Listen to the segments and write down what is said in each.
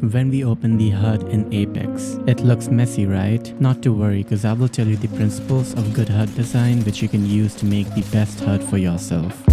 when we open the HUD in Apex. It looks messy, right? Not to worry, because I will tell you the principles of good HUD design which you can use to make the best HUD for yourself.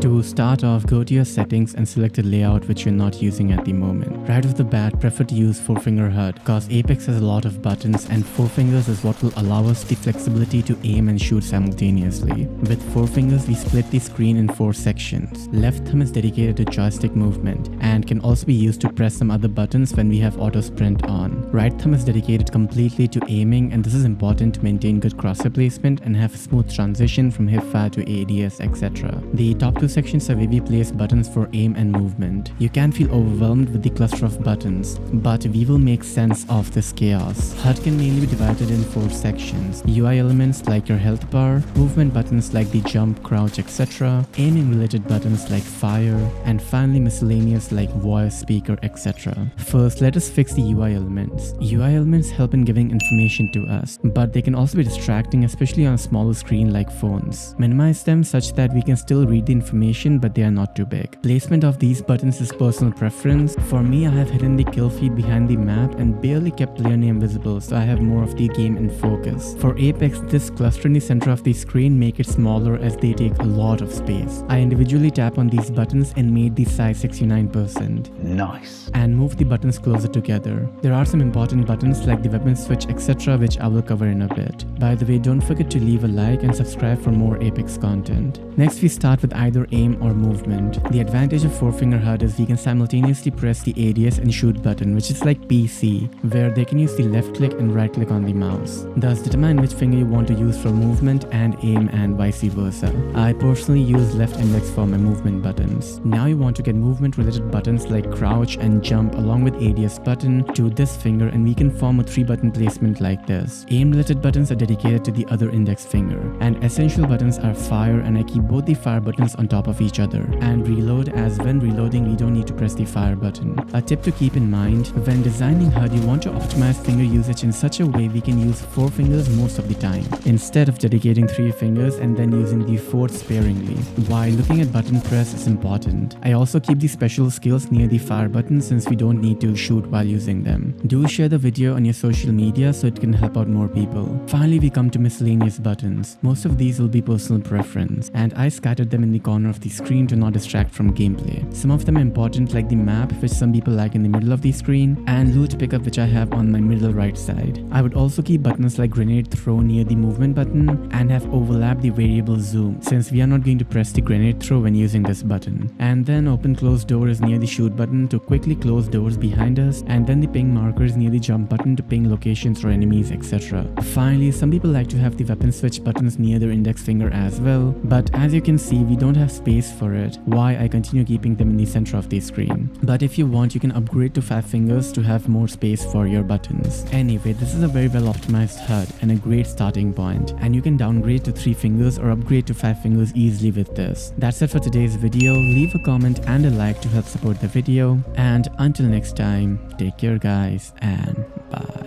To start off, go to your settings and select a layout which you're not using at the moment. Right off the bat, prefer to use 4-finger HUD because Apex has a lot of buttons and 4 fingers is what will allow us the flexibility to aim and shoot simultaneously. With 4 fingers, we split the screen in 4 sections. Left thumb is dedicated to joystick movement and can also be used to press some other buttons when we have auto sprint on. Right thumb is dedicated completely to aiming, and this is important to maintain good crosshair placement and have a smooth transition from hip fire to ADS, etc. The top 2 sections are where we place buttons for aim and movement. You can feel overwhelmed with the cluster of buttons, but we will make sense of this chaos. HUD can mainly be divided in 4 sections: UI elements like your health bar, movement buttons like the jump, crouch, etc., aiming related buttons like fire, and finally miscellaneous like voice, speaker, etc. First, let us fix the UI elements. UI elements help in giving information to us, but they can also be distracting, especially on a smaller screen like phones. Minimize them such that we can still read the information, but they are not too big. Placement of these buttons is personal preference. For me, I have hidden the kill feed behind the map and barely kept player name visible, so I have more of the game in focus. For Apex, this cluster in the center of the screen make it smaller as they take a lot of space. I individually tap on these buttons and made the size 69%. Nice. And move the buttons closer together. There are some important buttons like the weapon switch, etc., which I will cover in a bit. By the way, don't forget to leave a like and subscribe for more Apex content. Next, we start with either aim or movement. The advantage of 4-finger HUD is we can simultaneously press the ADS and shoot button, which is like PC, where they can use the left click and right click on the mouse. Thus, determine which finger you want to use for movement and aim and vice versa. I personally use left index for my movement buttons. Now you want to get movement related buttons like crouch and jump along with ADS button to this finger, and we can form a 3-button placement like this. Aim related buttons are dedicated to the other index finger, and essential buttons are fire, and I keep both the fire buttons on top of each other, and reload, as when reloading we don't need to press the fire button. A tip to keep in mind: when designing HUD, you want to optimize finger usage in such a way we can use 4 fingers most of the time, instead of dedicating 3 fingers and then using the 4th sparingly. While looking at button press is important, I also keep the special skills near the fire button since we don't need to shoot while using them. Do share the video on your social media so it can help out more people. Finally, we come to miscellaneous buttons. Most of these will be personal preference, and I scattered them in the corner of the screen to not distract from gameplay. Some of them are important like the map, which some people like in the middle of the screen, and loot pickup, which I have on my middle right side. I would also keep buttons like grenade throw near the movement button and have overlapped the variable zoom, since we are not going to press the grenade throw when using this button. And then open close door is near the shoot button to quickly close doors behind us, and then the ping marker is near the jump button to ping locations or enemies, etc. Finally, some people like to have the weapon switch buttons near their index finger as well, but as you can see, we don't have space for it, why I continue keeping them in the center of the screen. But if you want, you can upgrade to 5 fingers to have more space for your buttons. Anyway, this is a very well optimized HUD and a great starting point, and you can downgrade to 3 fingers or upgrade to 5 fingers easily with this. That's it for today's video. Leave a comment and a like to help support the video, and until next time, take care guys, and bye.